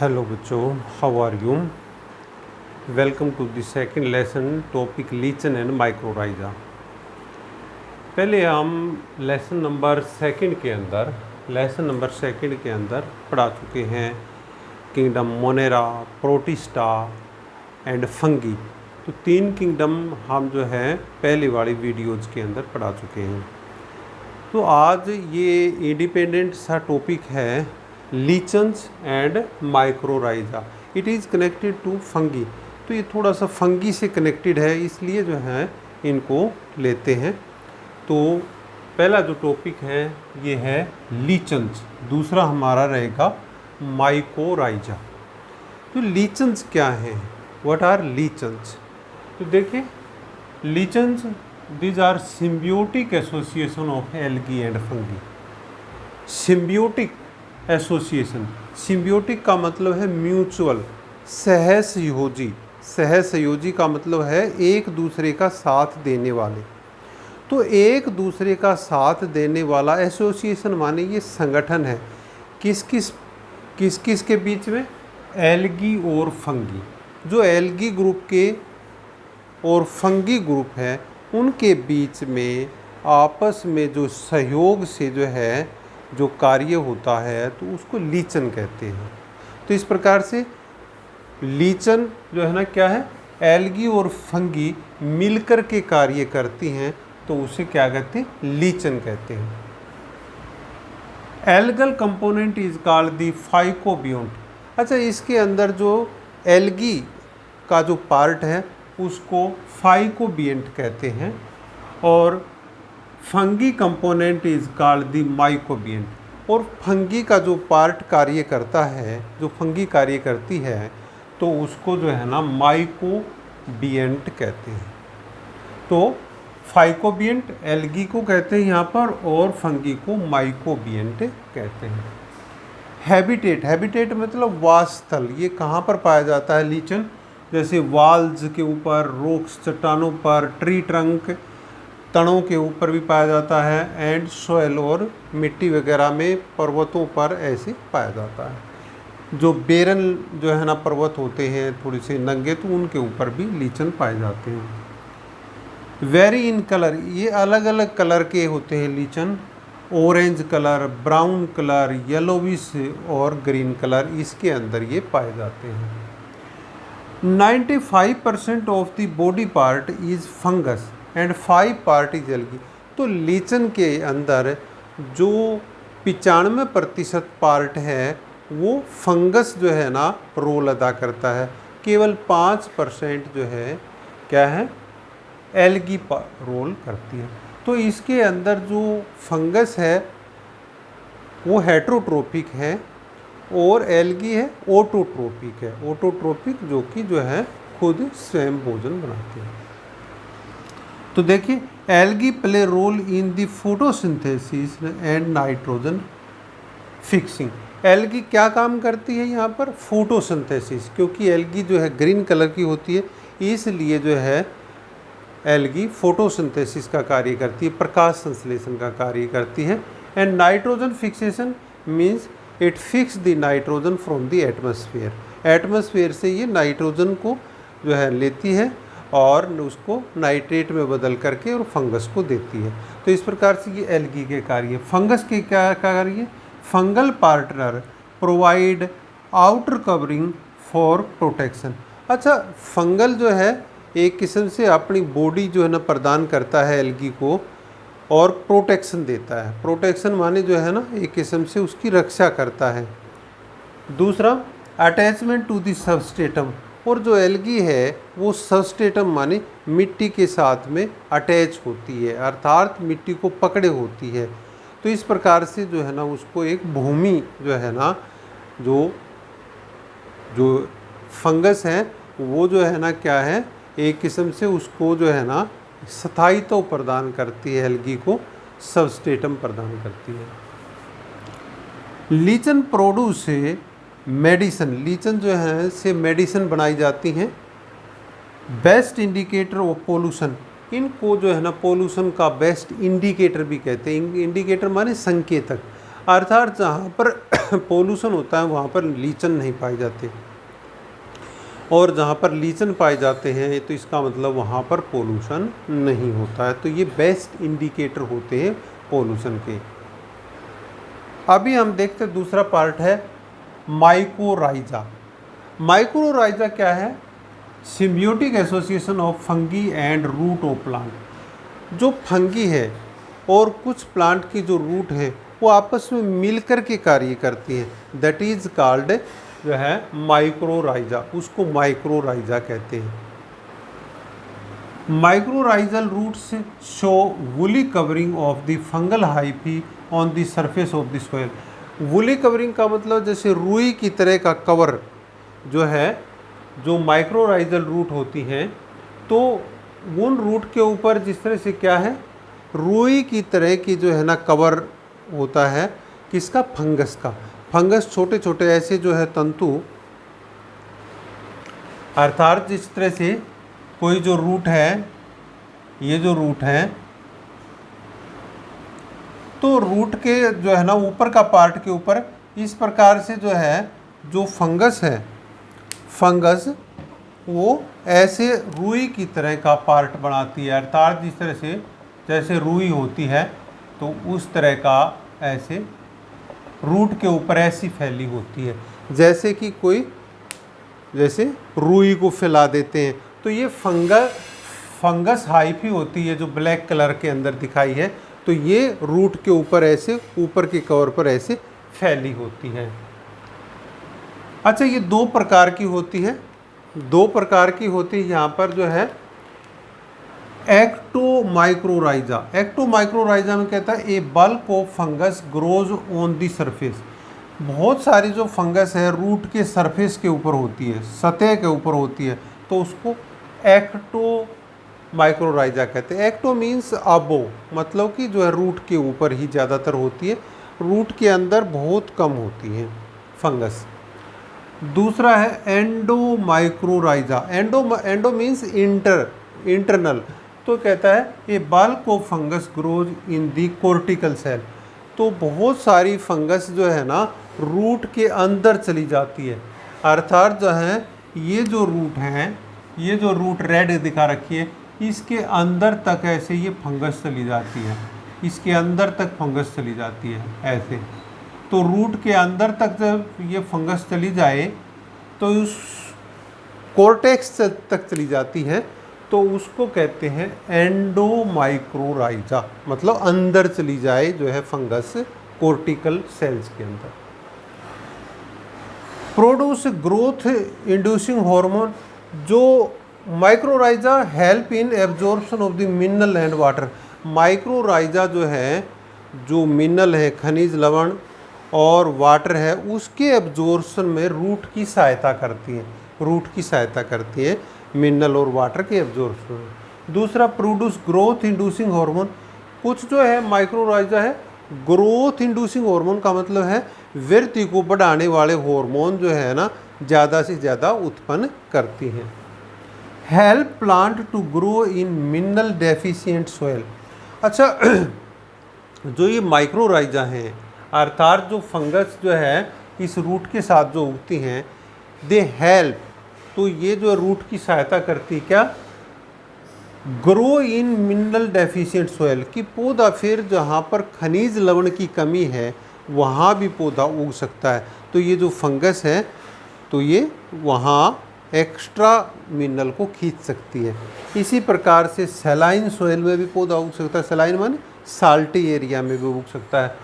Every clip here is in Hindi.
हेलो बच्चों, how are you? Welcome to the second lesson, topic lichen and mycorrhiza. पहले हम लेसन नंबर सेकंड के अंदर पढ़ा चुके हैं kingdom Monera, protista and fungi. तो 3 किंगडम हम जो है पहले वाली वीडियोज़ के अंदर पढ़ा चुके हैं। तो आज ये इंडिपेंडेंट सा टॉपिक है lichens and mycorrhiza. It is connected to fungi. तो ये थोड़ा सा फंगी से कनेक्टेड है, इसलिए जो है इनको लेते हैं। तो पहला जो टॉपिक है ये है लीचन्स, दूसरा हमारा रहेगा माइक्रोराइजा। तो लीचन्स क्या हैं? What are lichens? तो देखिए, लीचन्स these are symbiotic association of algae and fungi। symbiotic association, symbiotic का मतलब है म्यूचुअल, सहसयोजी। सहसयोजी का मतलब है एक दूसरे का साथ देने वाले। तो एक दूसरे का साथ देने वाला एसोसिएशन माने ये संगठन है किस किस के बीच में? एल्गी और फंगी। जो एल्गी ग्रुप के और फंगी ग्रुप है उनके बीच में आपस में जो सहयोग से जो है जो कार्य होता है तो उसको लीचन कहते हैं। तो इस प्रकार से लीचन जो है ना क्या है? एल्गी और फंगी मिलकर के कार्य करती हैं तो उसे क्या कहते हैं? लीचन कहते हैं। Algal component is called the phycobiont. अच्छा, इसके अंदर जो एल्गी का जो पार्ट है उसको फाइकोबिएंट कहते हैं और fungi component is called the mycobiont. और फंगी का जो पार्ट कार्य करता है, जो फंगी कार्य करती है तो उसको जो है ना माइकोबिएंट कहते हैं। तो फाइकोबिएंट एल्गी को कहते हैं यहाँ पर और फंगी को माइकोबिएंट कहते हैं। हैबिटेट मतलब वासस्थल। ये कहाँ पर पाया जाता है लीचन? जैसे वाल्स के ऊपर, रोक्स चट्टानों पर, ट्री ट्रंक तनों के ऊपर भी पाया जाता है, एंड सॉइल और मिट्टी वगैरह में, पर्वतों पर ऐसे पाया जाता है। जो बेरन जो है ना पर्वत होते हैं थोड़े से नंगे, तो उनके ऊपर भी लीचन पाए जाते हैं। वेरी इन कलर, ये अलग अलग कलर के होते हैं lichen. Orange colour, brown colour, yellowish और ग्रीन कलर इसके अंदर ये पाए जाते हैं। 95% of the body part is fungus and 5% is algae. तो लीचन के अंदर जो 95% पार्ट है वो फंगस जो है ना रोल अदा करता है। केवल 5% जो है क्या है? एल्गी रोल करती है। तो इसके अंदर जो फंगस है वो हेट्रोट्रोपिक है और एल्गी है ऑटोट्रोपिक है। ऑटोट्रोपिक जो कि जो है खुद स्वयं भोजन बनाते हैं। तो देखिए, algae play role in the photosynthesis and nitrogen fixing. Algae क्या काम करती है यहाँ पर? फोटोसिंथेसिस, क्योंकि एल्गी जो है ग्रीन कलर की होती है इसलिए जो है एल्गी फोटोसिंथेसिस का कार्य करती है, प्रकाश संश्लेषण का कार्य करती है। And nitrogen fixation means it fix the nitrogen from the atmosphere. Atmosphere से ये नाइट्रोजन को जो है लेती है और उसको नाइट्रेट में बदल करके और फंगस को देती है। तो इस प्रकार से ये एल्गी के कार्य। फंगस के क्या कार्य? Fungal partner provide outer covering for protection. अच्छा, फंगल जो है एक किस्म से अपनी बॉडी जो है ना प्रदान करता है एल्गी को और प्रोटेक्शन देता है। प्रोटेक्शन माने जो है ना एक किस्म से उसकी रक्षा करता है। दूसरा, अटैचमेंट टू द सबस्ट्रेटम। और जो एल्गी है वो सबस्ट्रेटम माने मिट्टी के साथ में अटैच होती है, अर्थात मिट्टी को पकड़े होती है। तो इस प्रकार से जो है ना उसको एक भूमि जो है ना जो फंगस है वो जो है ना क्या है एक किस्म से उसको जो है ना स्थायित्व प्रदान करती है, एल्गी को सबस्ट्रेटम प्रदान करती है। लीचन प्रोड्यूस से मेडिसिन, लीचन जो है से मेडिसिन बनाई जाती हैं। बेस्ट इंडिकेटर ऑफ पोल्यूशन, इनको जो है ना पोल्यूशन का बेस्ट इंडिकेटर भी कहते हैं। इंडिकेटर माने संकेतक, अर्थात जहाँ पर पोल्यूशन होता है वहाँ पर लीचन नहीं पाए जाते, और जहाँ पर लीचन पाए जाते हैं तो इसका मतलब वहाँ पर पोल्यूशन नहीं होता है। तो ये बेस्ट इंडिकेटर होते हैं पोल्यूशन के। अभी हम देखते हैं दूसरा पार्ट है माइकोराइजा। माइक्रोराइजा क्या है? Symbiotic association of fungi and root of plant. जो फंगी है और कुछ प्लांट की जो रूट है वो आपस में मिलकर के कार्य करती हैं, दैट इज कॉल्ड जो है माइक्रोराइजा, उसको माइक्रोराइजा कहते हैं। Mycorrhizal roots show woolly covering of the fungal hyphae on the surface of the soil. Woolly covering का मतलब जैसे रुई की तरह का कवर जो है, जो माइक्रोराइजल रूट होती हैं, तो उन रूट के ऊपर जिस तरह से क्या है, रुई की तरह की जो है ना कवर होता है, किसका? फंगस का। फंगस छोटे छोटे ऐसे जो है तंतु, अर्थात जिस तरह से कोई जो रूट है, ये जो रूट है, तो रूट के जो है ना ऊपर का पार्ट के ऊपर इस प्रकार से जो है जो फंगस है, फंगस वो ऐसे रुई की तरह का पार्ट बनाती है, अर्थात जिस तरह से जैसे रुई होती है तो उस तरह का ऐसे रूट के ऊपर ऐसी फैली होती है, जैसे कि कोई जैसे रुई को फैला देते हैं। तो ये फंगस हाइफी होती है जो ब्लैक कलर के अंदर दिखाई है, तो ये रूट के ऊपर ऐसे ऊपर के कवर पर ऐसे फैली होती है। अच्छा, ये दो प्रकार की होती है, दो प्रकार की होती है यहाँ पर जो है एक्टोमाइक्रोराइजा। एक्टोमाइक्रोराइजा में कहता है a bulk of fungus grows on the surface. बहुत सारी जो फंगस है रूट के सरफेस के ऊपर होती है, सतह के ऊपर होती है, तो उसको एक्टोमाइक्रोराइजा कहते हैं। एक्टो मीन्स अबो, मतलब कि जो है रूट के ऊपर ही ज़्यादातर होती है, रूट के अंदर बहुत कम होती है फंगस। दूसरा है एंडोमाइक्रोराइजा। एंडो मीन्स इंटरनल, तो कहता है a bulk of fungus grows in the cortical cell. तो बहुत सारी फंगस जो है ना रूट के अंदर चली जाती है, अर्थात जो है ये जो रूट हैं, ये जो रूट रेड दिखा रखी है, इसके अंदर तक ऐसे ये फंगस चली जाती है, इसके अंदर तक फंगस चली जाती है ऐसे। तो रूट के अंदर तक जब ये फंगस चली जाए तो उस कोर्टेक्स तक चली जाती है, तो उसको कहते हैं एंडोमाइक्रोराइजा, मतलब अंदर चली जाए जो है फंगस कोर्टिकल सेल्स के अंदर। Produce growth inducing hormone. जो mycorrhiza help in absorption of the mineral and water. Mycorrhiza जो है, जो मिनरल है, खनिज लवण और वाटर है, उसके एब्जॉर्प्शन में रूट की सहायता करती है, रूट की सहायता करती है मिनरल और वाटर के एब्जॉर्प्शन में। दूसरा प्रोड्यूस ग्रोथ इंड्यूसिंग हार्मोन। कुछ जो है माइक्रोराइजा है ग्रोथ इंड्यूसिंग हार्मोन का मतलब है वृद्धि को बढ़ाने वाले हार्मोन जो है ना ज़्यादा से ज़्यादा उत्पन्न करती हैं। Help plant to grow in mineral deficient soil. अच्छा, जो ये माइक्रोराइजा हैं, अर्थात जो फंगस जो है इस रूट के साथ जो उगती हैं, दे हेल्प, तो ये जो रूट की सहायता करती है क्या? Grow in mineral deficient soil, कि पौधा फिर जहाँ पर खनिज लवण की कमी है वहाँ भी पौधा उग सकता है। तो ये जो फंगस है तो ये वहाँ एक्स्ट्रा मिनरल को खींच सकती है। इसी प्रकार से सैलाइन सॉइल में भी पौधा उग सकता है, सैलाइन माने साल्टी एरिया में भी उग सकता है।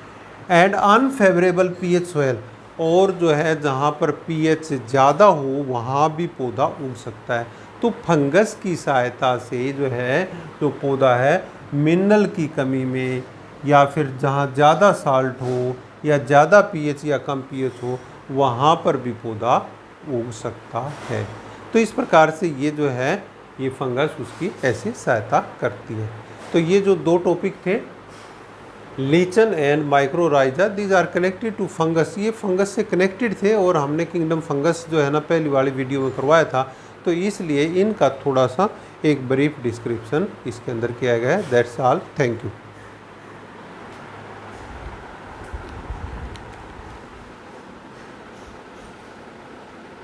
एंड अनफेवरेबल पीएच सॉइल, और जो है जहाँ पर पीएच ज़्यादा हो वहाँ भी पौधा उग सकता है। तो फंगस की सहायता से जो है जो पौधा है मिनरल की कमी में, या फिर जहाँ ज़्यादा साल्ट हो या ज़्यादा पीएच या कम पीएच हो, वहाँ पर भी पौधा उग सकता है। तो इस प्रकार से ये जो है ये फंगस उसकी ऐसी सहायता करती है। तो ये जो दो टॉपिक थे, lichen and mycorrhiza, these are connected to fungus, ये फंगस से कनेक्टेड थे और हमने किंगडम फंगस जो है ना पहली वाली वीडियो में करवाया था, तो इसलिए इनका थोड़ा सा एक ब्रीफ डिस्क्रिप्शन इसके अंदर किया गया है। That's all, thank you.